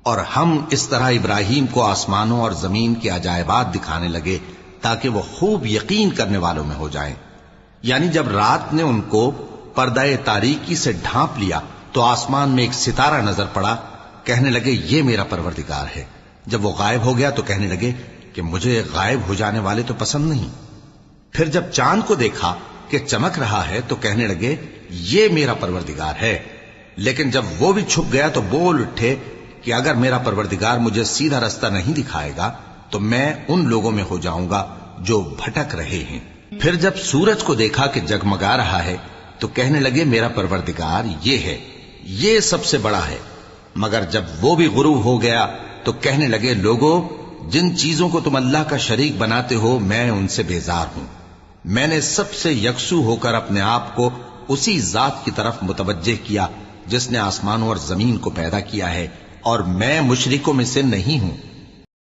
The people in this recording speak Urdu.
اور ہم اس طرح ابراہیم کو آسمانوں اور زمین کے عجائبات دکھانے لگے تاکہ وہ خوب یقین کرنے والوں میں ہو جائیں۔ یعنی جب رات نے ان کو پردہ تاریکی سے ڈھانپ لیا تو آسمان میں ایک ستارہ نظر پڑا، کہنے لگے یہ میرا پروردگار ہے۔ جب وہ غائب ہو گیا تو کہنے لگے کہ مجھے غائب ہو جانے والے تو پسند نہیں۔ پھر جب چاند کو دیکھا کہ چمک رہا ہے تو کہنے لگے یہ میرا پروردگار ہے۔ لیکن جب وہ بھی چھپ گیا تو بول اٹھے کہ اگر میرا پروردگار مجھے سیدھا رستہ نہیں دکھائے گا تو میں ان لوگوں میں ہو جاؤں گا جو بھٹک رہے ہیں۔ پھر جب سورج کو دیکھا کہ جگمگا رہا ہے تو کہنے لگے میرا پروردگار یہ ہے، یہ سب سے بڑا ہے۔ مگر جب وہ بھی غروب ہو گیا تو کہنے لگے لوگو، جن چیزوں کو تم اللہ کا شریک بناتے ہو میں ان سے بیزار ہوں۔ میں نے سب سے یکسو ہو کر اپنے آپ کو اسی ذات کی طرف متوجہ کیا جس نے آسمانوں اور زمین کو پیدا کیا ہے، اور میں مشرکوں میں سے نہیں ہوں۔